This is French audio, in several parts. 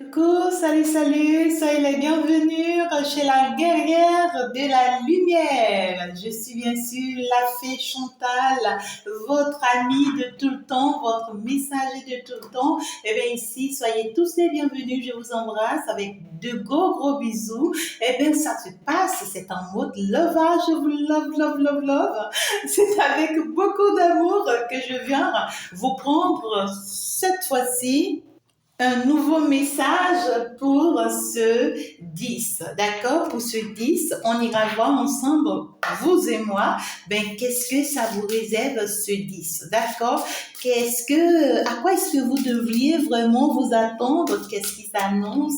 Coucou, salut, salut, soyez les bienvenus chez la guerrière de la lumière. Je suis bien sûr la fée Chantal, votre amie de tout le temps, votre messager de tout le temps. Et bien ici, soyez tous les bienvenus, je vous embrasse avec de gros bisous. Et bien ça se passe, c'est en mode lovage, je vous love. C'est avec beaucoup d'amour que je viens vous prendre cette fois-ci un nouveau message pour ce 10, d'accord? Pour ce 10, on ira voir ensemble, vous et moi, qu'est-ce que ça vous réserve ce 10, d'accord? À quoi est-ce que vous devriez vraiment vous attendre? Qu'est-ce qui s'annonce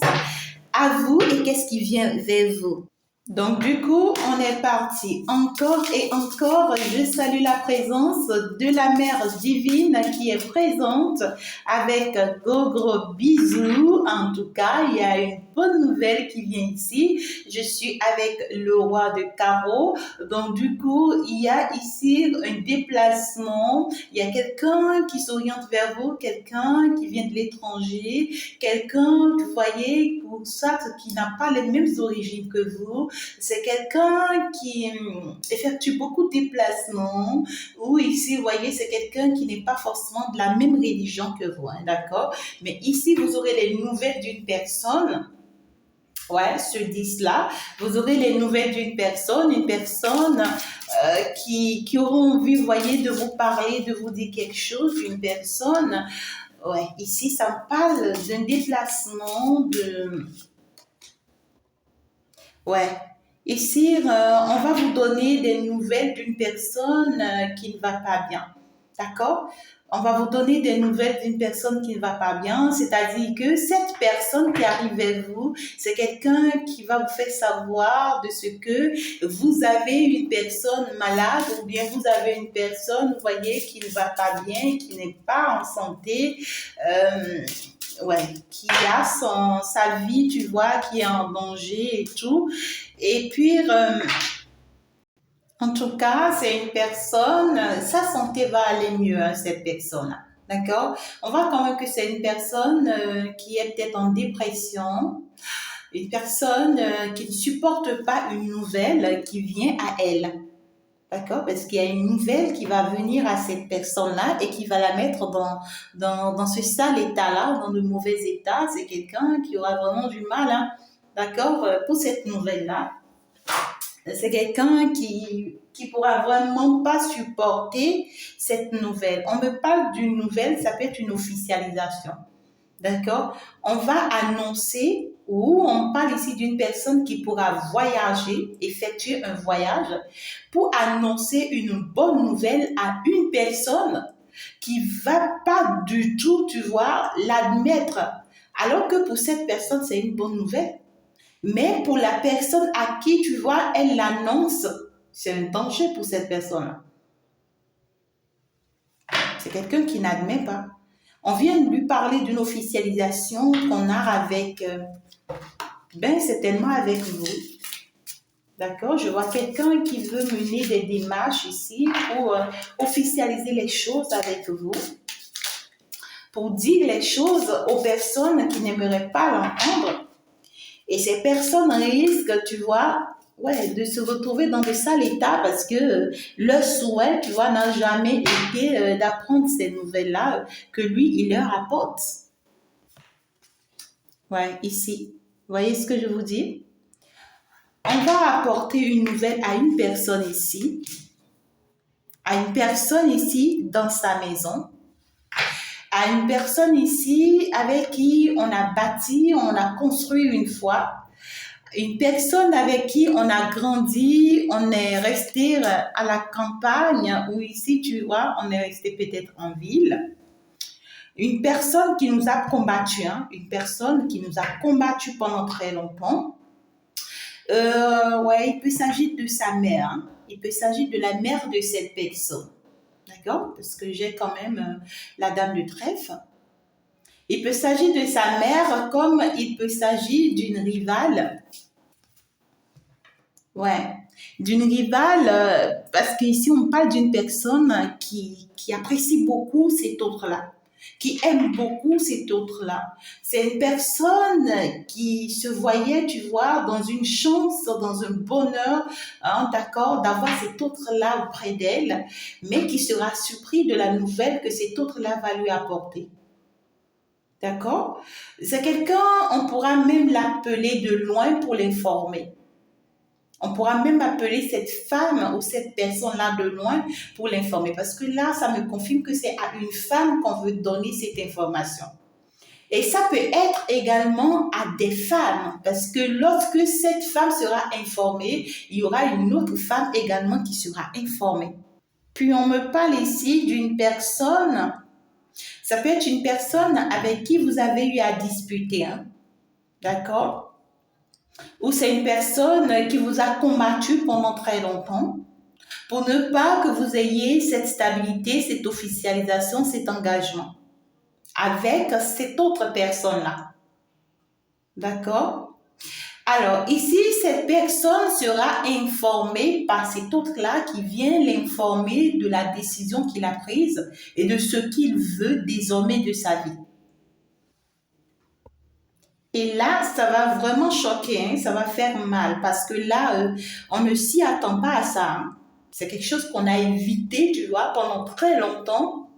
à vous et qu'est-ce qui vient vers vous? Donc, du coup, on est parti encore et encore. Je salue la présence de la Mère divine qui est présente avec gros bisous. En tout cas, il y a une bonne nouvelle qui vient ici. Je suis avec le roi de carreau. Donc, du coup, il y a ici un déplacement. Il y a quelqu'un qui s'oriente vers vous, quelqu'un qui vient de l'étranger, quelqu'un, vous voyez, pour ça, qui n'a pas les mêmes origines que vous. C'est quelqu'un qui effectue beaucoup de déplacements, ou ici, vous voyez, c'est quelqu'un qui n'est pas forcément de la même religion que vous, hein, d'accord? Mais ici, vous aurez les nouvelles d'une personne. Ouais, ce 10-là, vous aurez les nouvelles d'une personne, une personne qui aura envie, vous voyez, de vous parler, de vous dire quelque chose, une personne. Ouais, ici, ça me parle d'un déplacement, de... Ouais. Ici, on va vous donner des nouvelles d'une personne qui ne va pas bien. D'accord? On va vous donner des nouvelles d'une personne qui ne va pas bien, c'est-à-dire que cette personne qui arrive vers vous, c'est quelqu'un qui va vous faire savoir de ce que vous avez une personne malade ou bien vous avez une personne, vous voyez, qui ne va pas bien, qui n'est pas en santé. Ouais, qui a sa vie, tu vois, qui est en danger et tout. Et puis, en tout cas, c'est une personne, sa santé va aller mieux, hein, cette personne-là. D'accord? On voit quand même que c'est une personne qui est peut-être en dépression, une personne qui ne supporte pas une nouvelle qui vient à elle. D'accord? Parce qu'il y a une nouvelle qui va venir à cette personne-là et qui va la mettre dans ce sale état-là, dans de mauvais états. C'est quelqu'un qui aura vraiment du mal, hein, d'accord, pour cette nouvelle-là. C'est quelqu'un qui pourra vraiment pas supporter cette nouvelle. On me parle d'une nouvelle, ça peut être une officialisation. D'accord? On va annoncer ou on parle ici d'une personne qui pourra voyager, effectuer un voyage pour annoncer une bonne nouvelle à une personne qui va pas du tout, tu vois, l'admettre. Alors que pour cette personne, c'est une bonne nouvelle. Mais pour la personne à qui, tu vois, elle l'annonce, c'est un danger pour cette personne-là. C'est quelqu'un qui n'admet pas. On vient de lui parler d'une officialisation qu'on a avec, certainement avec vous. D'accord? Je vois quelqu'un qui veut mener des démarches ici pour officialiser les choses avec vous, pour dire les choses aux personnes qui n'aimeraient pas l'entendre. Et ces personnes risquent, tu vois, de se retrouver dans de sales états parce que leur souhait, tu vois, n'a jamais été d'apprendre ces nouvelles-là que lui, il leur apporte. Ouais, ici. Vous voyez ce que je vous dis? On va apporter une nouvelle à une personne ici, dans sa maison, à une personne ici avec qui on a bâti, on a construit une foi, une personne avec qui on a grandi, on est resté à la campagne ou ici, tu vois, on est resté peut-être en ville. Une personne qui nous a combattu, hein, une personne qui nous a combattu pendant très longtemps. Il peut s'agir de sa mère, hein. Il peut s'agir de la mère de cette personne. D'accord? Parce que j'ai quand même la dame de trèfle. Il peut s'agir de sa mère comme il peut s'agir d'une rivale. Ouais, d'une rivale, parce qu'ici on parle d'une personne qui apprécie beaucoup cet autre-là. qui aime beaucoup cet autre-là. C'est une personne qui se voyait, tu vois, dans une chance, dans un bonheur, hein, d'accord, d'avoir cet autre-là auprès d'elle, mais qui sera surpris de la nouvelle que cet autre-là va lui apporter. D'accord? C'est quelqu'un, on pourra même l'appeler de loin pour l'informer. On pourra même appeler cette femme ou cette personne-là de loin pour l'informer. Parce que là, ça me confirme que c'est à une femme qu'on veut donner cette information. Et ça peut être également à des femmes. Parce que lorsque cette femme sera informée, il y aura une autre femme également qui sera informée. Puis on me parle ici d'une personne. Ça peut être une personne avec qui vous avez eu à disputer. Hein? D'accord? Ou c'est une personne qui vous a combattu pendant très longtemps pour ne pas que vous ayez cette stabilité, cette officialisation, cet engagement avec cette autre personne-là. D'accord? Alors, ici, cette personne sera informée par cet autre-là qui vient l'informer de la décision qu'il a prise et de ce qu'il veut désormais de sa vie. Et là, ça va vraiment choquer, hein, ça va faire mal parce que là, on ne s'y attend pas à ça. Hein. C'est quelque chose qu'on a évité, tu vois, pendant très longtemps.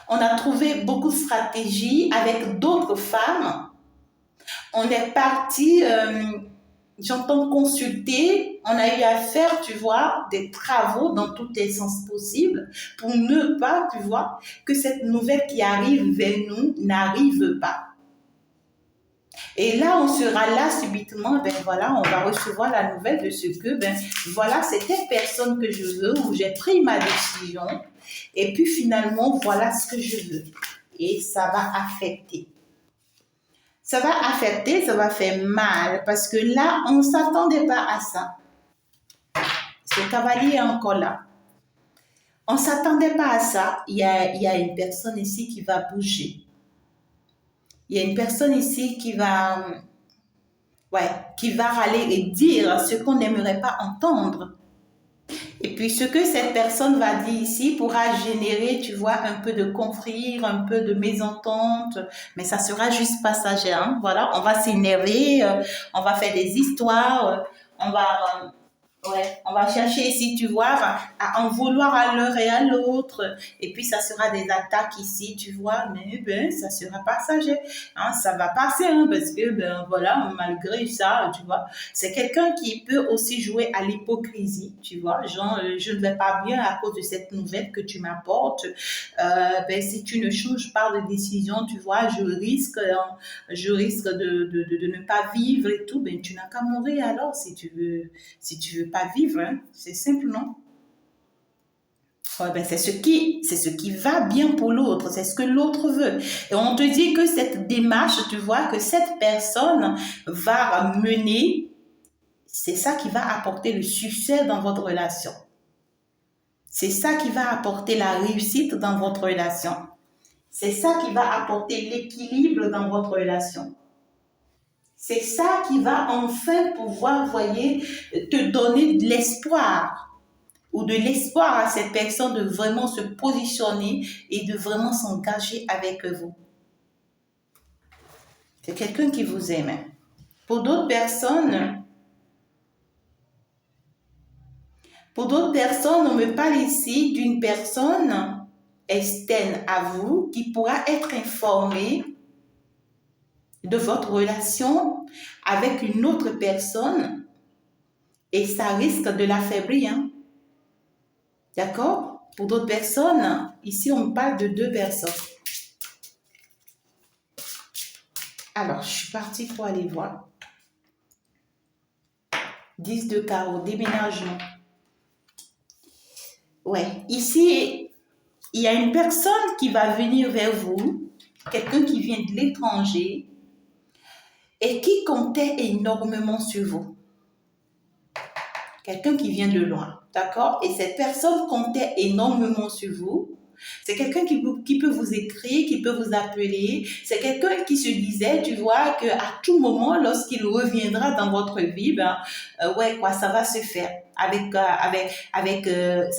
On a trouvé beaucoup de stratégies avec d'autres femmes. On est parti, j'entends consulter, on a eu à faire, tu vois, des travaux dans tous les sens possibles pour ne pas, tu vois, que cette nouvelle qui arrive vers nous n'arrive pas. Et là, on sera là subitement, ben voilà, on va recevoir la nouvelle de ce que, ben voilà, c'est telle personne que je veux, où j'ai pris ma décision, et puis finalement, voilà ce que je veux. Et ça va affecter. Ça va affecter, ça va faire mal, parce que là, on ne s'attendait pas à ça. Ce cavalier est encore là. On ne s'attendait pas à ça. Il y a une personne ici qui va bouger. Il y a une personne ici qui va râler et dire ce qu'on n'aimerait pas entendre. Et puis, ce que cette personne va dire ici pourra générer, tu vois, un peu de conflit, un peu de mésentente, mais ça sera juste passager. Hein? Voilà, on va s'énerver, on va faire des histoires, on va chercher ici, tu vois, à en vouloir à l'un et à l'autre. Et puis, ça sera des attaques ici, tu vois, mais ben, ça sera passager. Hein, ça va passer, hein, parce que, ben, voilà, malgré ça, tu vois, c'est quelqu'un qui peut aussi jouer à l'hypocrisie, tu vois, genre, je ne vais pas bien à cause de cette nouvelle que tu m'apportes. Ben, si tu ne changes pas de décision, tu vois, je risque de ne pas vivre et tout, ben, tu n'as qu'à mourir alors si tu veux pas vivre, hein. C'est simple, non? Ouais, ben c'est ce qui va bien pour l'autre, c'est ce que l'autre veut. Et on te dit que cette démarche, tu vois, que cette personne va mener, c'est ça qui va apporter le succès dans votre relation. C'est ça qui va apporter la réussite dans votre relation. C'est ça qui va apporter l'équilibre dans votre relation. C'est ça qui va enfin pouvoir, voyez, te donner de l'espoir ou de l'espoir à cette personne de vraiment se positionner et de vraiment s'engager avec vous. C'est quelqu'un qui vous aime. Pour d'autres personnes, on me parle ici d'une personne externe à vous qui pourra être informée de votre relation avec une autre personne et ça risque de l'affaiblir. Hein? D'accord? Pour d'autres personnes, ici on parle de 2 personnes. Alors, je suis partie pour aller voir. 10 de carreau, déménagement. Ouais, ici, il y a une personne qui va venir vers vous, quelqu'un qui vient de l'étranger et qui comptait énormément sur vous. Quelqu'un qui vient de loin, d'accord? Et cette personne comptait énormément sur vous. C'est quelqu'un qui peut vous écrire, qui peut vous appeler. C'est quelqu'un qui se disait, tu vois, qu'à tout moment, lorsqu'il reviendra dans votre vie, ça va se faire. ça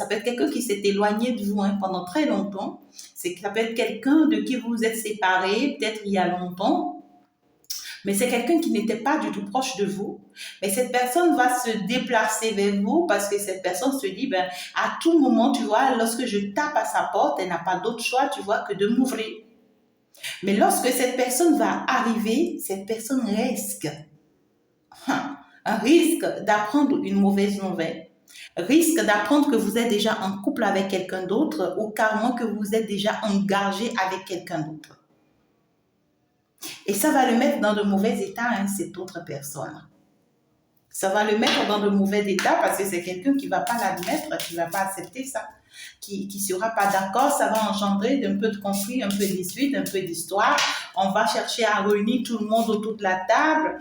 peut être quelqu'un qui s'est éloigné de vous pendant très longtemps. Ça peut être quelqu'un de qui vous vous êtes séparé, peut-être il y a longtemps, mais c'est quelqu'un qui n'était pas du tout proche de vous. Mais cette personne va se déplacer vers vous parce que cette personne se dit, ben, à tout moment, tu vois, lorsque je tape à sa porte, elle n'a pas d'autre choix, tu vois, que de m'ouvrir. Mais lorsque cette personne va arriver, cette personne risque d'apprendre une mauvaise nouvelle, risque d'apprendre que vous êtes déjà en couple avec quelqu'un d'autre ou carrément que vous êtes déjà engagé avec quelqu'un d'autre. Et ça va le mettre dans de mauvais états, cette autre personne. Ça va le mettre dans de mauvais états parce que c'est quelqu'un qui ne va pas l'admettre, qui ne va pas accepter ça, qui ne sera pas d'accord. Ça va engendrer un peu de conflit, un peu de dispute, un peu d'histoire. On va chercher à réunir tout le monde autour de la table.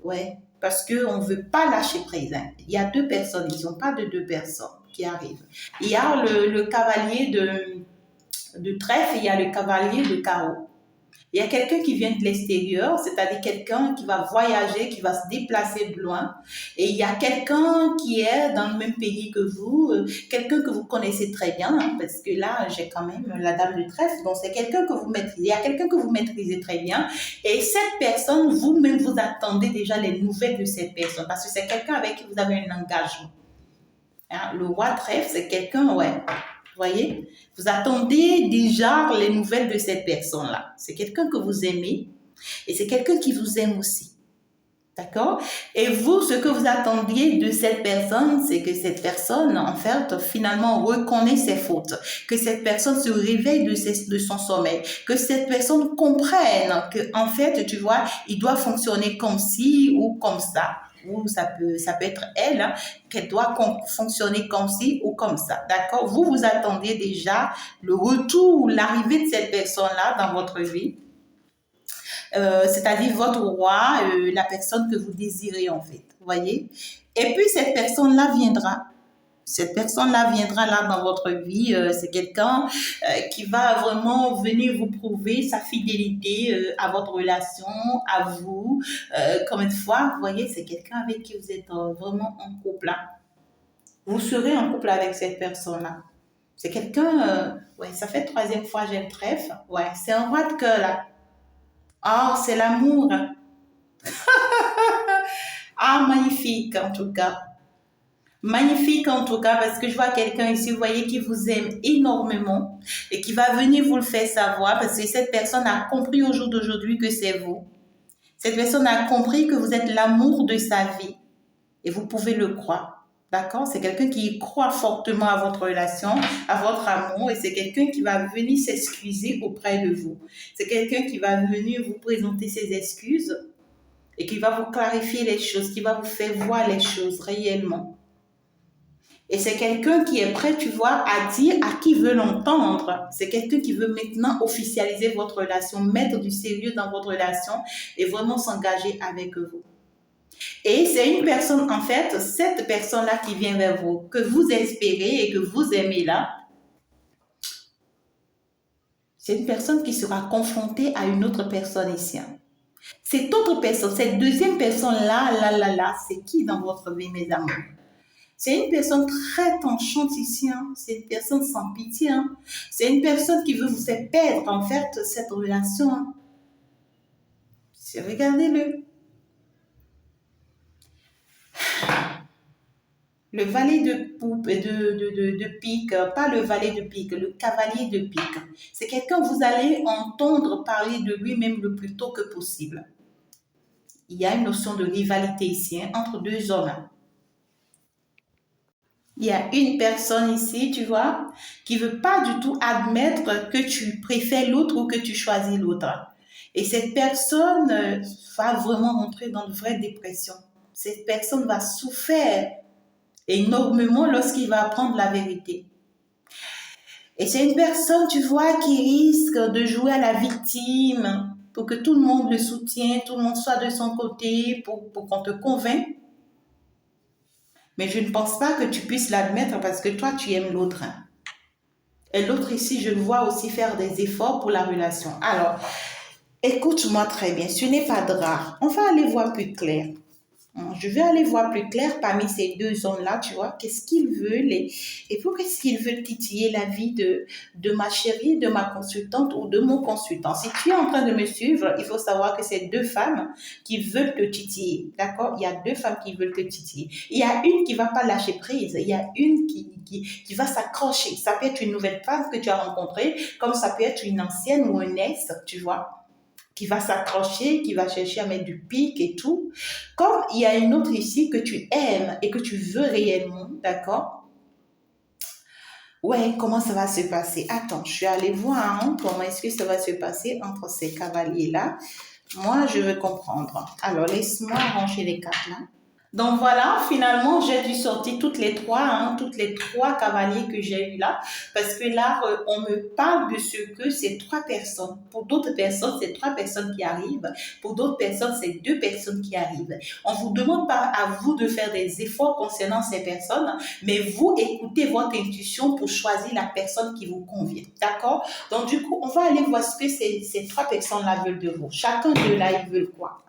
Ouais, parce qu'on ne veut pas lâcher prise. Il y a deux personnes, ils n'ont pas de deux personnes qui arrivent. Il y a le cavalier de trèfle et il y a le cavalier de carreau. Il y a quelqu'un qui vient de l'extérieur, c'est-à-dire quelqu'un qui va voyager, qui va se déplacer de loin. Et il y a quelqu'un qui est dans le même pays que vous, quelqu'un que vous connaissez très bien, parce que là, j'ai quand même la dame de trèfle. Donc, c'est quelqu'un que vous maîtrisez. Il y a quelqu'un que vous maîtrisez très bien. Et cette personne, vous-même, vous attendez déjà les nouvelles de cette personne, parce que c'est quelqu'un avec qui vous avez un engagement. Le roi trèfle, c'est quelqu'un, voyez, vous attendez déjà les nouvelles de cette personne-là. C'est quelqu'un que vous aimez et c'est quelqu'un qui vous aime aussi. D'accord? Et vous, ce que vous attendiez de cette personne, c'est que cette personne, en fait, finalement, reconnaît ses fautes, que cette personne se réveille de son sommeil, que cette personne comprenne que, en fait, tu vois, il doit fonctionner comme ci ou comme ça. Ou ça peut être elle, qu'elle doit fonctionner comme ci ou comme ça. D'accord? Vous attendiez déjà le retour, l'arrivée de cette personne-là dans votre vie. C'est-à-dire votre roi, la personne que vous désirez en fait. Vous voyez? Et puis cette personne-là viendra. Cette personne-là viendra là dans votre vie. C'est quelqu'un qui va vraiment venir vous prouver sa fidélité à votre relation, à vous. Combien de fois, vous voyez, c'est quelqu'un avec qui vous êtes vraiment en couple. Là. Vous serez en couple avec cette personne-là. C'est quelqu'un, ça fait 3e fois j'ai le trèfle. Ouais, c'est un roi de cœur là. Ah, c'est l'amour. Ah, magnifique en tout cas. Magnifique en tout cas parce que je vois quelqu'un ici, vous voyez, qui vous aime énormément et qui va venir vous le faire savoir parce que cette personne a compris au jour d'aujourd'hui que c'est vous. Cette personne a compris que vous êtes l'amour de sa vie et vous pouvez le croire. D'accord? C'est quelqu'un qui croit fortement à votre relation, à votre amour et c'est quelqu'un qui va venir s'excuser auprès de vous. C'est quelqu'un qui va venir vous présenter ses excuses et qui va vous clarifier les choses, qui va vous faire voir les choses réellement. Et c'est quelqu'un qui est prêt, tu vois, à dire à qui veut l'entendre. C'est quelqu'un qui veut maintenant officialiser votre relation, mettre du sérieux dans votre relation et vraiment s'engager avec vous. Et c'est une personne, en fait, cette personne-là qui vient vers vous, que vous espérez et que vous aimez là, c'est une personne qui sera confrontée à une autre personne ici. Cette autre personne, cette deuxième personne-là, c'est qui dans votre vie, mes amours? C'est une personne très tranchante ici. C'est une personne sans pitié. C'est une personne qui veut vous faire perdre, en fait, cette relation. Regardez-le. Le valet de pique, pas le valet de pique, le cavalier de pique. C'est quelqu'un que vous allez entendre parler de lui-même le plus tôt que possible. Il y a une notion de rivalité ici entre deux hommes. Il y a une personne ici, tu vois, qui ne veut pas du tout admettre que tu préfères l'autre ou que tu choisis l'autre. Et cette personne va vraiment rentrer dans une vraie dépression. Cette personne va souffrir énormément lorsqu'il va apprendre la vérité. Et c'est une personne, tu vois, qui risque de jouer à la victime pour que tout le monde le soutienne, tout le monde soit de son côté, pour qu'on te convainque. Mais je ne pense pas que tu puisses l'admettre parce que toi, tu aimes l'autre. Et l'autre ici, je le vois aussi faire des efforts pour la relation. Alors, écoute-moi très bien, ce n'est pas de rare. On va aller voir plus clair. Je vais aller voir plus clair parmi ces deux hommes-là, tu vois, qu'est-ce qu'ils veulent et pourquoi est-ce qu'ils veulent titiller la vie de ma chérie, de ma consultante ou de mon consultant. Si tu es en train de me suivre, il faut savoir que c'est deux femmes qui veulent te titiller, d'accord? Il y a deux femmes qui veulent te titiller. Il y a une qui va pas lâcher prise, il y a une qui va s'accrocher. Ça peut être une nouvelle femme que tu as rencontrée, comme ça peut être une ancienne ou une ex, tu vois, qui va s'accrocher, qui va chercher à mettre du pic et tout. Comme il y a une autre ici que tu aimes et que tu veux réellement, d'accord? Ouais, comment ça va se passer? Attends, je suis allée voir comment est-ce que ça va se passer entre ces cavaliers-là. Moi, je veux comprendre. Alors, laisse-moi ranger les cartes là. Donc voilà, finalement, j'ai dû sortir toutes les trois cavaliers que j'ai eu là, parce que là, on me parle de ce que c'est trois personnes. Pour d'autres personnes, c'est trois personnes qui arrivent. Pour d'autres personnes, c'est deux personnes qui arrivent. On vous demande pas à vous de faire des efforts concernant ces personnes, mais vous écoutez votre intuition pour choisir la personne qui vous convient. D'accord? Donc du coup, on va aller voir ce que ces trois personnes-là veulent de vous. Chacun de là, ils veulent quoi?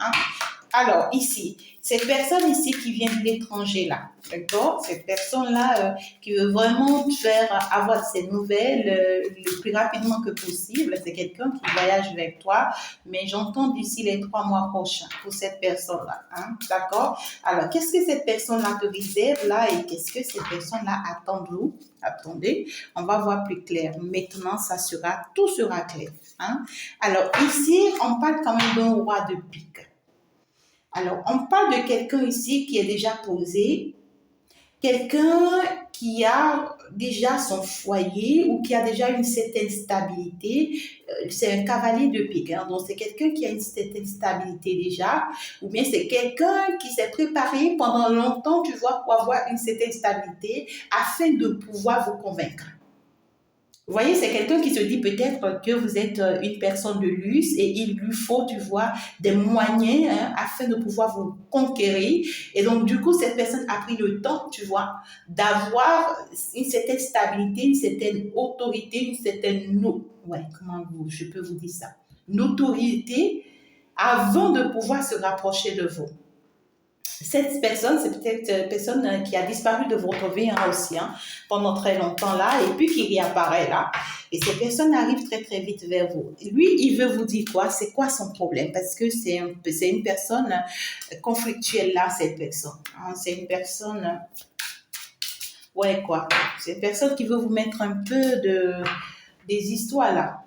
Alors, ici, cette personne ici qui vient de l'étranger, là, d'accord? Cette personne-là qui veut vraiment faire avoir ses nouvelles le plus rapidement que possible, c'est quelqu'un qui voyage avec toi, mais j'entends d'ici les 3 mois prochains pour cette personne-là, d'accord? Alors, qu'est-ce que cette personne-là te réserve là et qu'est-ce que cette personne-là attend de vous? Attendez, on va voir plus clair. Maintenant, tout sera clair, Alors, ici, on parle quand même d'un roi de pique. Alors, on parle de quelqu'un ici qui est déjà posé, quelqu'un qui a déjà son foyer ou qui a déjà une certaine stabilité. C'est un cavalier de pique, donc c'est quelqu'un qui a une certaine stabilité déjà, ou bien c'est quelqu'un qui s'est préparé pendant longtemps, tu vois, pour avoir une certaine stabilité afin de pouvoir vous convaincre. Vous voyez, c'est quelqu'un qui se dit peut-être que vous êtes une personne de luxe et il lui faut, tu vois, des moyens afin de pouvoir vous conquérir. Et donc, du coup, cette personne a pris le temps, tu vois, d'avoir une certaine stabilité, une certaine autorité, une certaine... je peux vous dire ça? Notoriété avant de pouvoir se rapprocher de vous. Cette personne, c'est peut-être une personne qui a disparu de votre vie aussi pendant très longtemps là, et puis qui réapparaît là. Et cette personne arrive très très vite vers vous. Lui, il veut vous dire quoi? C'est quoi son problème? Parce que c'est une personne conflictuelle là, cette personne. C'est une personne... C'est une personne qui veut vous mettre un peu des histoires là.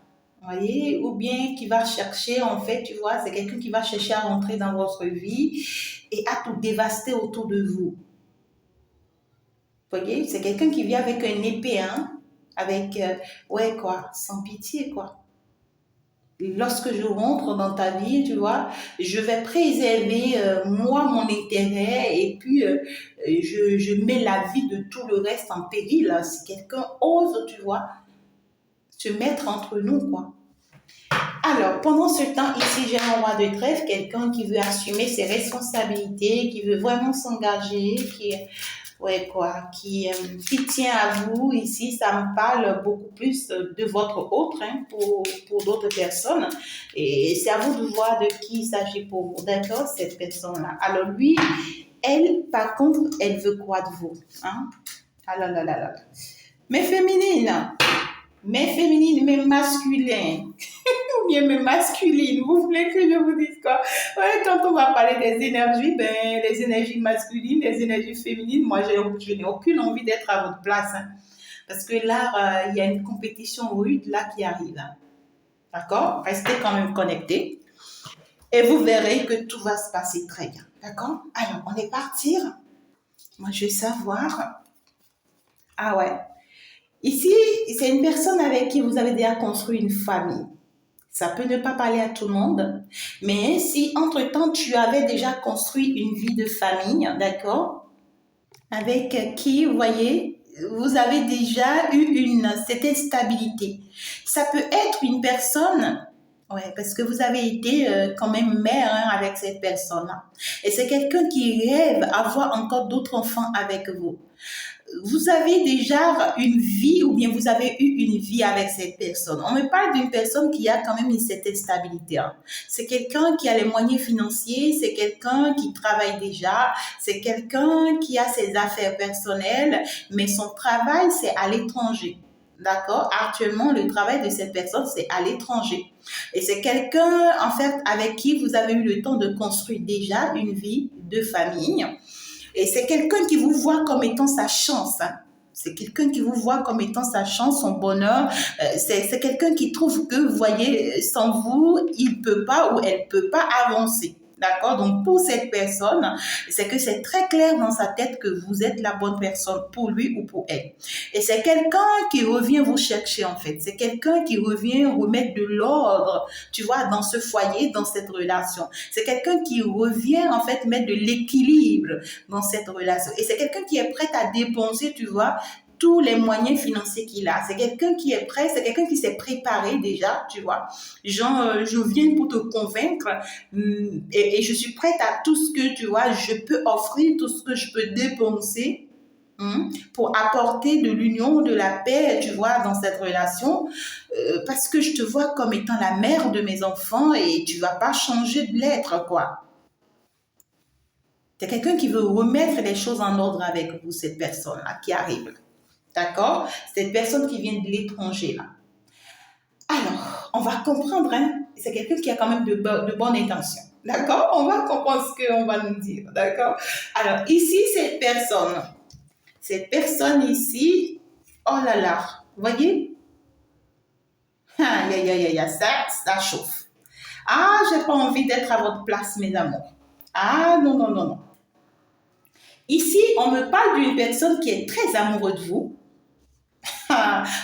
Vous voyez, ou bien qui va chercher, en fait, tu vois, c'est quelqu'un qui va chercher à rentrer dans votre vie et à tout dévaster autour de vous. Vous voyez, c'est quelqu'un qui vient avec un épée, avec, sans pitié, quoi. Lorsque je rentre dans ta vie, tu vois, je vais préserver, moi, mon intérêt et puis je mets la vie de tout le reste en péril. Si quelqu'un ose, tu vois, se mettre entre nous, quoi. Alors, pendant ce temps, ici, j'ai un roi de trèfle, quelqu'un qui veut assumer ses responsabilités, qui veut vraiment s'engager, qui tient à vous. Ici, ça me parle beaucoup plus de votre autre pour d'autres personnes. Et c'est à vous de voir de qui il s'agit pour vous, d'accord, cette personne-là. Alors, lui, elle, par contre, elle veut quoi de vous? Ah là là là là. Mais féminine, mais masculin. Ou bien mes masculines. Vous voulez que je vous dise quoi? Ouais, quand on va parler des énergies, les énergies masculines, les énergies féminines, moi, je n'ai aucune envie d'être à votre place. Parce que là, il y a une compétition rude là qui arrive. D'accord? Restez quand même connectés. Et vous verrez que tout va se passer très bien. D'accord? Alors, on est parti. Moi, je vais savoir. Ah ouais. Ici, c'est une personne avec qui vous avez déjà construit une famille. Ça peut ne pas parler à tout le monde, mais si entre-temps tu avais déjà construit une vie de famille, d'accord, avec qui, vous voyez, vous avez déjà eu une certaine stabilité. Ça peut être une personne, parce que vous avez été quand même mère avec cette personne-là. Et c'est quelqu'un qui rêve avoir encore d'autres enfants avec vous. vous avez déjà une vie ou bien vous avez eu une vie avec cette personne. On me parle d'une personne qui a quand même une certaine stabilité. Hein. C'est quelqu'un qui a les moyens financiers, c'est quelqu'un qui travaille déjà, c'est quelqu'un qui a ses affaires personnelles, mais son travail, c'est à l'étranger. D'accord? Actuellement, le travail de cette personne, c'est à l'étranger. Et c'est quelqu'un, en fait, avec qui vous avez eu le temps de construire déjà une vie de famille. Et c'est quelqu'un qui vous voit comme étant sa chance. Hein. C'est quelqu'un qui vous voit comme étant sa chance, son bonheur. C'est quelqu'un qui trouve que, vous voyez, sans vous, il ne peut pas ou elle ne peut pas avancer. D'accord? Donc, pour cette personne, c'est que c'est très clair dans sa tête que vous êtes la bonne personne pour lui ou pour elle. Et c'est quelqu'un qui revient vous chercher, en fait. C'est quelqu'un qui revient remettre de l'ordre, tu vois, dans ce foyer, dans cette relation. C'est quelqu'un qui revient, en fait, mettre de l'équilibre dans cette relation. Et c'est quelqu'un qui est prêt à dépenser, tu vois, tous les moyens financiers qu'il a. C'est quelqu'un qui est prêt, c'est quelqu'un qui s'est préparé déjà, tu vois. Genre, je viens pour te convaincre et je suis prête à tout ce que, tu vois, je peux offrir, tout ce que je peux dépenser pour apporter de l'union, de la paix, tu vois, dans cette relation, parce que je te vois comme étant la mère de mes enfants et tu vas pas changer de l'être, quoi. C'est quelqu'un qui veut remettre les choses en ordre avec vous, cette personne-là qui arrive. D'accord? Cette personne qui vient de l'étranger, là. Alors, on va comprendre, hein? C'est quelqu'un qui a quand même de bonnes intentions. D'accord? On va comprendre ce qu'on va nous dire. D'accord? Alors, ici, cette personne ici, oh là là, vous voyez? Ça chauffe. Ah, j'ai pas envie d'être à votre place, mes amours. Ah, non, non, non, non. Ici, on me parle d'une personne qui est très amoureuse de vous.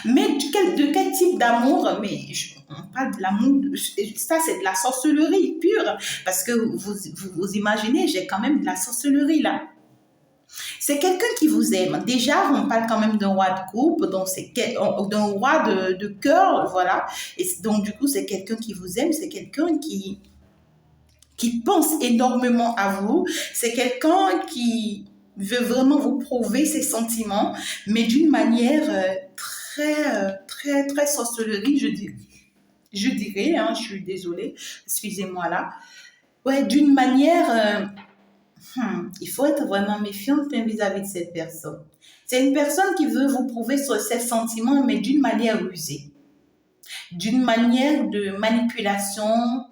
Mais de quel type d'amour? On parle de l'amour, ça c'est de la sorcellerie pure. Parce que vous imaginez, j'ai quand même de la sorcellerie là. C'est quelqu'un qui vous aime. Déjà, on parle quand même d'un roi de coupe, donc c'est d'un roi de cœur, voilà. Et donc du coup, c'est quelqu'un qui vous aime, c'est quelqu'un qui pense énormément à vous. C'est quelqu'un qui veut vraiment vous prouver ses sentiments, mais d'une manière très sorcellerie, je dirais, hein, je suis désolée, excusez-moi là. Ouais, d'une manière, il faut être vraiment méfiant vis-à-vis de cette personne. C'est une personne qui veut vous prouver sur ses sentiments, mais d'une manière rusée, d'une manière de manipulation.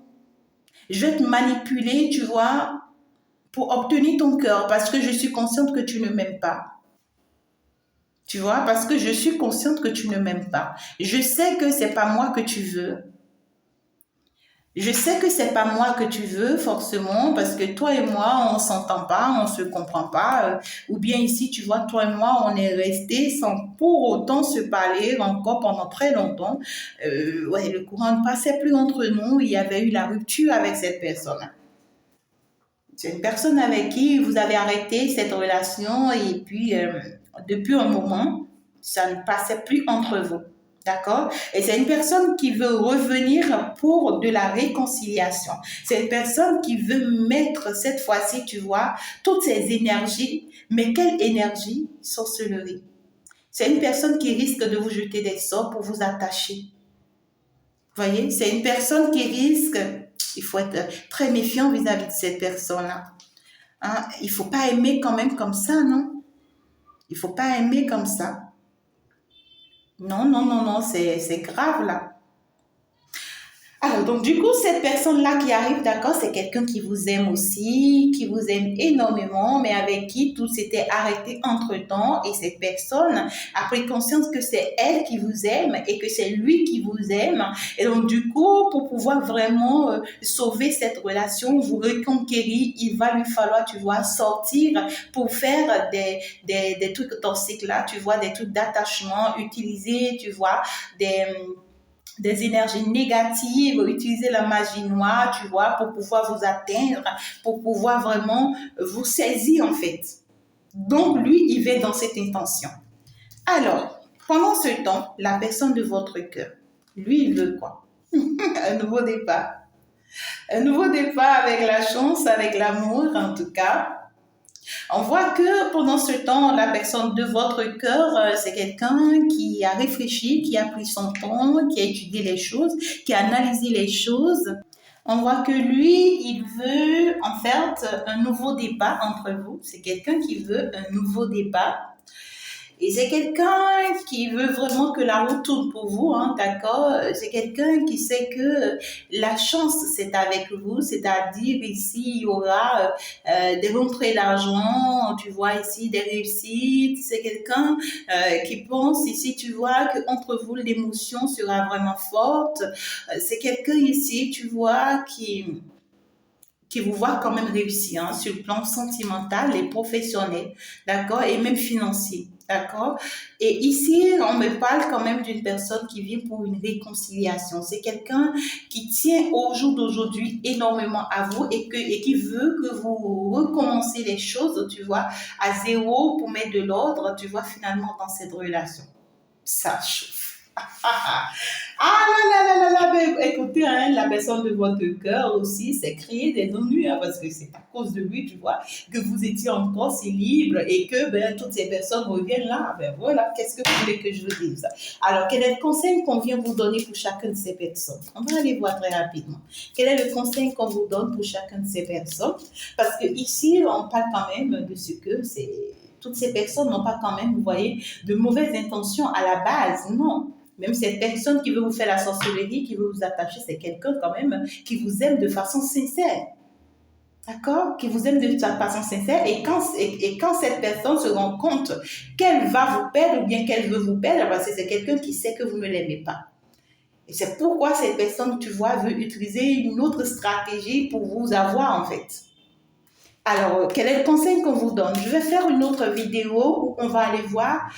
Je vais te manipuler, tu vois, pour obtenir ton cœur, parce que je suis consciente que tu ne m'aimes pas. Tu vois, parce que je suis consciente que tu ne m'aimes pas. Je sais que c'est pas moi que tu veux. Je sais que c'est pas moi que tu veux forcément parce que toi et moi on s'entend pas, on se comprend pas. Ou bien ici tu vois toi et moi on est restés sans pour autant se parler encore pendant très longtemps. Ouais, le courant ne passait plus entre nous. Il y avait eu la rupture avec cette personne. C'est une personne avec qui vous avez arrêté cette relation et puis depuis un moment, ça ne passait plus entre vous. D'accord? Et c'est une personne qui veut revenir pour de la réconciliation. C'est une personne qui veut mettre cette fois-ci, tu vois, toutes ses énergies. Mais quelle énergie? Sorcellerie. C'est une personne qui risque de vous jeter des sorts pour vous attacher. Vous voyez? C'est une personne qui risque, il faut être très méfiant vis-à-vis de cette personne-là. Hein? Il ne faut pas aimer quand même comme ça, non? Il ne faut pas aimer comme ça. Non, non, non, non, c'est grave là. Alors, donc du coup, cette personne-là qui arrive, d'accord, c'est quelqu'un qui vous aime aussi, qui vous aime énormément, mais avec qui tout s'était arrêté entre-temps. Et cette personne a pris conscience que c'est elle qui vous aime et que c'est lui qui vous aime. Et donc du coup, pour pouvoir vraiment sauver cette relation, vous reconquérir, il va lui falloir, tu vois, sortir pour faire des trucs toxiques là, tu vois, des trucs d'attachement, utiliser, tu vois, des énergies négatives, utiliser la magie noire, tu vois, pour pouvoir vous atteindre, pour pouvoir vraiment vous saisir en fait. Donc lui, il va dans cette intention. Alors, pendant ce temps, la personne de votre cœur, lui, il veut quoi? Un nouveau départ. Un nouveau départ avec la chance, avec l'amour en tout cas. On voit que pendant ce temps, la personne de votre cœur, c'est quelqu'un qui a réfléchi, qui a pris son temps, qui a étudié les choses, qui a analysé les choses. On voit que lui, il veut en fait un nouveau débat entre vous. C'est quelqu'un qui veut un nouveau débat. Et c'est quelqu'un qui veut vraiment que la route tourne pour vous, hein, d'accord? C'est quelqu'un qui sait que la chance, c'est avec vous, c'est-à-dire ici, il y aura des rentrées d'argent, tu vois, ici, des réussites. C'est quelqu'un qui pense ici, tu vois, qu'entre vous, l'émotion sera vraiment forte. C'est quelqu'un ici, tu vois, qui vous voit quand même réussir hein, sur le plan sentimental et professionnel, d'accord, et même financier, d'accord. Et ici, on me parle quand même d'une personne qui vient pour une réconciliation. C'est quelqu'un qui tient au jour d'aujourd'hui énormément à vous et qui veut que vous recommencez les choses, tu vois, à zéro pour mettre de l'ordre, tu vois, finalement dans cette relation. Ça chauffe. Ah là là là là là, mais écoutez, hein, la personne de votre cœur aussi s'est créé des ennuis, hein, parce que c'est à cause de lui, tu vois, que vous étiez encore si libre et que ben, toutes ces personnes reviennent là. Ben voilà, qu'est-ce que vous voulez que je vous dise? Alors, quel est le conseil qu'on vient vous donner pour chacune de ces personnes? On va aller voir très rapidement. Quel est le conseil qu'on vous donne pour chacune de ces personnes? Parce que ici, on parle quand même de ce que c'est. Toutes ces personnes n'ont pas quand même, vous voyez, de mauvaises intentions à la base, non. Même cette personne qui veut vous faire la sorcellerie, qui veut vous attacher, c'est quelqu'un quand même qui vous aime de façon sincère. D'accord? Qui vous aime de façon sincère. Et quand cette personne se rend compte qu'elle va vous perdre ou bien qu'elle veut vous perdre, parce que c'est quelqu'un qui sait que vous ne l'aimez pas. Et c'est pourquoi cette personne, tu vois, veut utiliser une autre stratégie pour vous avoir en fait. Alors, quel est le conseil qu'on vous donne? Je vais faire une autre vidéo où on va aller voir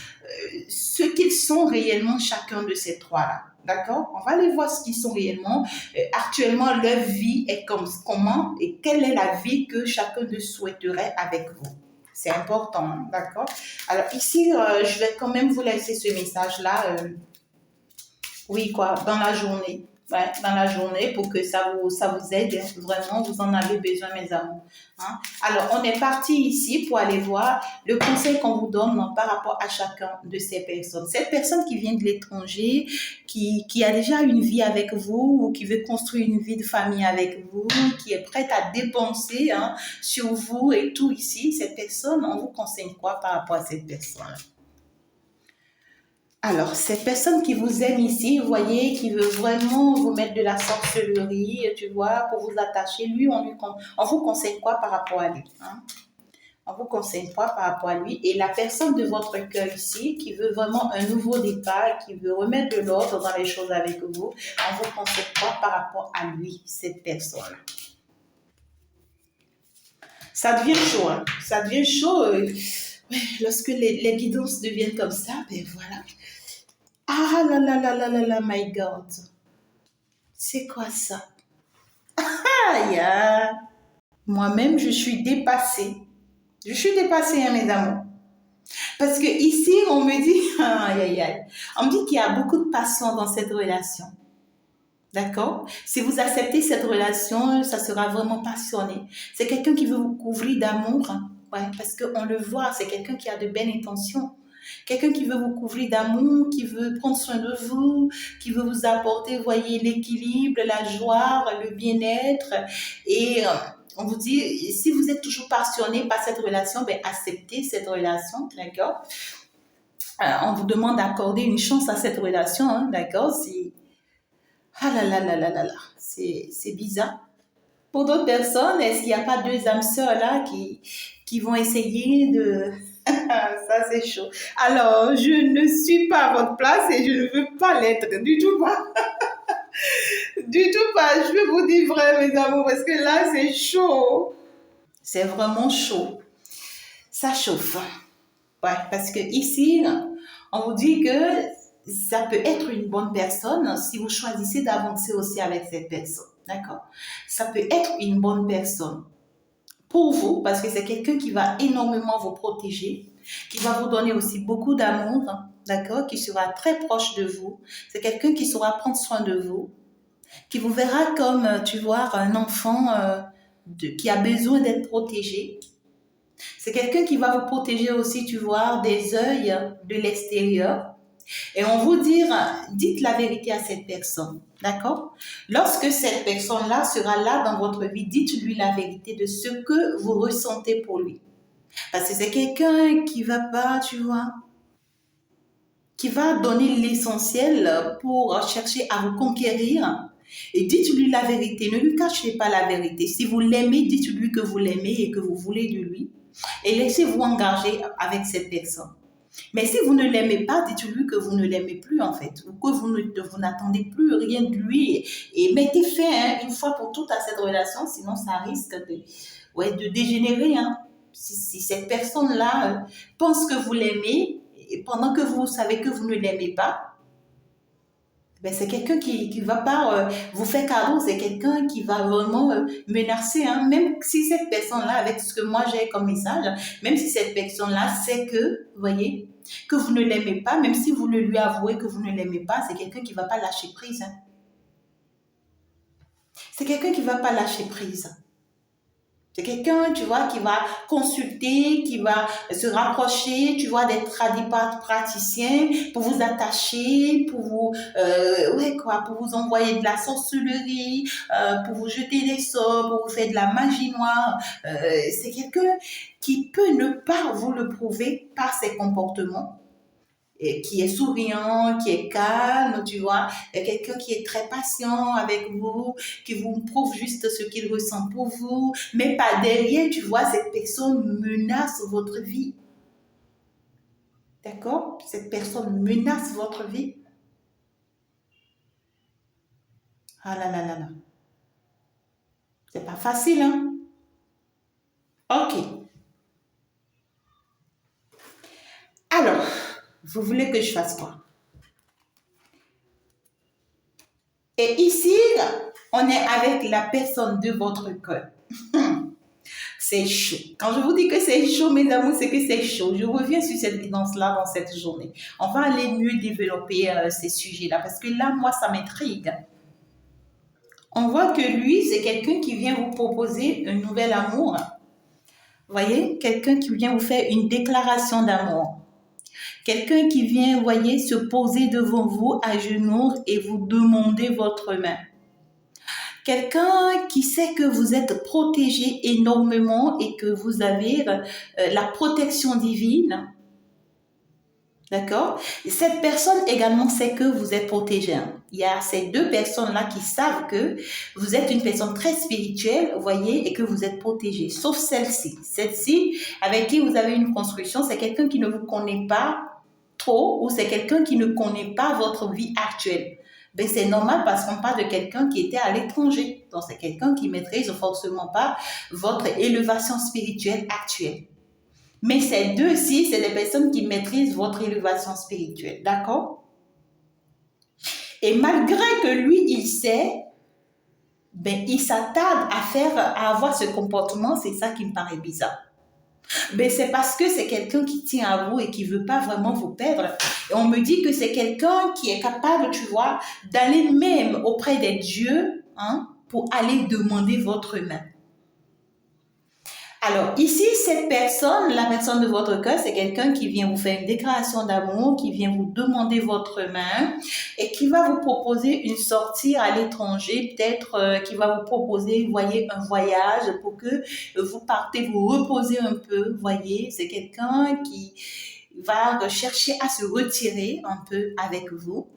ce qu'ils sont réellement chacun de ces trois-là. D'accord? On va aller voir ce qu'ils sont réellement. Actuellement, leur vie est comment et quelle est la vie que chacun de souhaiterait avec vous. C'est important, hein, d'accord? Alors ici, je vais quand même vous laisser ce message-là. Oui, quoi, dans la journée. Ouais, dans la journée pour que ça vous aide. Vraiment, vous en avez besoin, mes amours. Hein? Alors, on est parti ici pour aller voir le conseil qu'on vous donne par rapport à chacun de ces personnes. Cette personne qui vient de l'étranger, qui a déjà une vie avec vous ou qui veut construire une vie de famille avec vous, qui est prête à dépenser hein, sur vous et tout ici, cette personne, on vous conseille quoi par rapport à cette personne? Alors, cette personne qui vous aime ici, vous voyez, qui veut vraiment vous mettre de la sorcellerie, tu vois, pour vous attacher, lui, on vous conseille quoi par rapport à lui hein? On vous conseille quoi par rapport à lui? Et la personne de votre cœur ici, qui veut vraiment un nouveau départ, qui veut remettre de l'ordre dans les choses avec vous, on vous conseille quoi par rapport à lui, cette personne? Ça devient chaud, hein? Ça devient chaud. Lorsque les guidances deviennent comme ça, ben voilà. Ah là là là là là là, my God. C'est quoi ça? Aïe, aïe. Moi-même, je suis dépassée. Je suis dépassée, hein, mes amours. Parce que ici, on me dit, aïe, aïe, aïe. On me dit qu'il y a beaucoup de passion dans cette relation. D'accord? Si vous acceptez cette relation, ça sera vraiment passionné. C'est quelqu'un qui veut vous couvrir d'amour. Hein. Ouais, parce qu'on le voit, c'est quelqu'un qui a de belles intentions. Quelqu'un qui veut vous couvrir d'amour, qui veut prendre soin de vous, qui veut vous apporter, voyez, l'équilibre, la joie, le bien-être. Et on vous dit, si vous êtes toujours passionné par cette relation, ben acceptez cette relation, d'accord? On vous demande d'accorder une chance à cette relation, hein, d'accord? Ah là là là là là là, c'est bizarre. Pour d'autres personnes, est-ce qu'il n'y a pas deux âmes sœurs là qui vont essayer de... Ça, c'est chaud. Alors, je ne suis pas à votre place et je ne veux pas l'être. Du tout pas. Du tout pas. Je vais vous dire vrai, mes amours, parce que là, c'est chaud. C'est vraiment chaud. Ça chauffe. Ouais, parce que ici, on vous dit que ça peut être une bonne personne si vous choisissez d'avancer aussi avec cette personne. D'accord? Ça peut être une bonne personne pour vous, parce que c'est quelqu'un qui va énormément vous protéger, qui va vous donner aussi beaucoup d'amour, d'accord, qui sera très proche de vous. C'est quelqu'un qui saura prendre soin de vous, qui vous verra comme, tu vois, un enfant qui a besoin d'être protégé. C'est quelqu'un qui va vous protéger aussi, tu vois, des œils de l'extérieur. Et on vous dire, dites la vérité à cette personne, d'accord? Lorsque cette personne-là sera là dans votre vie, dites-lui la vérité de ce que vous ressentez pour lui. Parce que c'est quelqu'un qui va pas, tu vois, qui va donner l'essentiel pour chercher à vous conquérir. Et dites-lui la vérité, ne lui cachez pas la vérité. Si vous l'aimez, dites-lui que vous l'aimez et que vous voulez de lui. Et laissez-vous engager avec cette personne. Mais si vous ne l'aimez pas, dites-lui que vous ne l'aimez plus en fait, ou que vous n'attendez plus rien de lui. Et mettez fin une fois pour toutes à cette relation, sinon ça risque de dégénérer. Si cette personne-là pense que vous l'aimez, et pendant que vous savez que vous ne l'aimez pas, ben c'est quelqu'un qui va pas vous faire cadeau, c'est quelqu'un qui va vraiment menacer. Même si cette personne-là, avec ce que moi j'ai comme message, même si cette personne-là sait que, vous voyez, que vous ne l'aimez pas, même si vous ne lui avouez que vous ne l'aimez pas, c'est quelqu'un qui va pas lâcher prise. C'est quelqu'un qui va pas lâcher prise. C'est quelqu'un, tu vois, qui va consulter, qui va se rapprocher, tu vois, des praticiens pour vous attacher, pour vous, pour vous envoyer de la sorcellerie, pour vous jeter des sorts, pour vous faire de la magie noire. C'est quelqu'un qui peut ne pas vous le prouver par ses comportements, et qui est souriant, qui est calme, tu vois, quelqu'un qui est très patient avec vous, qui vous prouve juste ce qu'il ressent pour vous, mais pas derrière, tu vois, cette personne menace votre vie. D'accord? Cette personne menace votre vie. Ah là là là là. C'est pas facile, hein? Ok. Alors, vous voulez que je fasse quoi? Et ici, on est avec la personne de votre cœur. C'est chaud. Quand je vous dis que c'est chaud, mes amours, c'est que c'est chaud. Je reviens sur cette guidance-là dans cette journée. On va aller mieux développer ces sujets-là parce que là, moi, ça m'intrigue. On voit que lui, c'est quelqu'un qui vient vous proposer un nouvel amour. Vous voyez, quelqu'un qui vient vous faire une déclaration d'amour. Quelqu'un qui vient, vous voyez, se poser devant vous à genoux et vous demander votre main. Quelqu'un qui sait que vous êtes protégé énormément et que vous avez la protection divine. D'accord? Cette personne également sait que vous êtes protégé. Il y a ces deux personnes-là qui savent que vous êtes une personne très spirituelle, vous voyez, et que vous êtes protégé. Sauf celle-ci. Celle-ci, avec qui vous avez une construction, c'est quelqu'un qui ne vous connaît pas trop ou c'est quelqu'un qui ne connaît pas votre vie actuelle. Ben, c'est normal parce qu'on parle de quelqu'un qui était à l'étranger. Donc, c'est quelqu'un qui ne maîtrise forcément pas votre élévation spirituelle actuelle. Mais ces deux-ci, c'est des personnes qui maîtrisent votre élévation spirituelle. D'accord? Et malgré que lui, il sait, ben, il s'attarde à avoir ce comportement. C'est ça qui me paraît bizarre. Ben, c'est parce que c'est quelqu'un qui tient à vous et qui ne veut pas vraiment vous perdre. Et on me dit que c'est quelqu'un qui est capable, tu vois, d'aller même auprès des dieux pour aller demander votre main. Alors, ici, cette personne, la personne de votre cœur, c'est quelqu'un qui vient vous faire une déclaration d'amour, qui vient vous demander votre main et qui va vous proposer une sortie à l'étranger, peut-être qui va vous proposer, vous voyez, un voyage pour que vous partez vous reposer un peu, vous voyez. C'est quelqu'un qui va chercher à se retirer un peu avec vous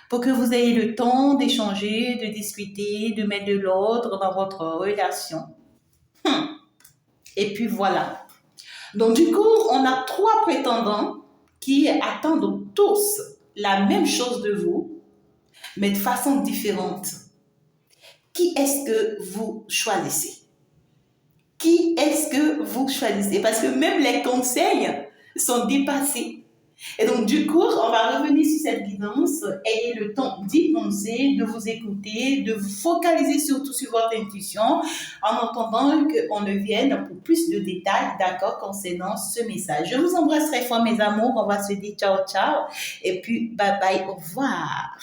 pour que vous ayez le temps d'échanger, de discuter, de mettre de l'ordre dans votre relation. Et puis voilà. Donc du coup, on a trois prétendants qui attendent tous la même chose de vous, mais de façon différente. Qui est-ce que vous choisissez? Qui est-ce que vous choisissez? Parce que même les conseils sont dépassés. Et donc, du coup, on va revenir sur cette guidance. Ayez le temps d'y penser, de vous écouter, de vous focaliser surtout sur votre intuition en attendant qu'on ne vienne pour plus de détails, d'accord, concernant ce message. Je vous embrasse très fort, mes amours. On va se dire ciao, ciao. Et puis, bye bye, au revoir.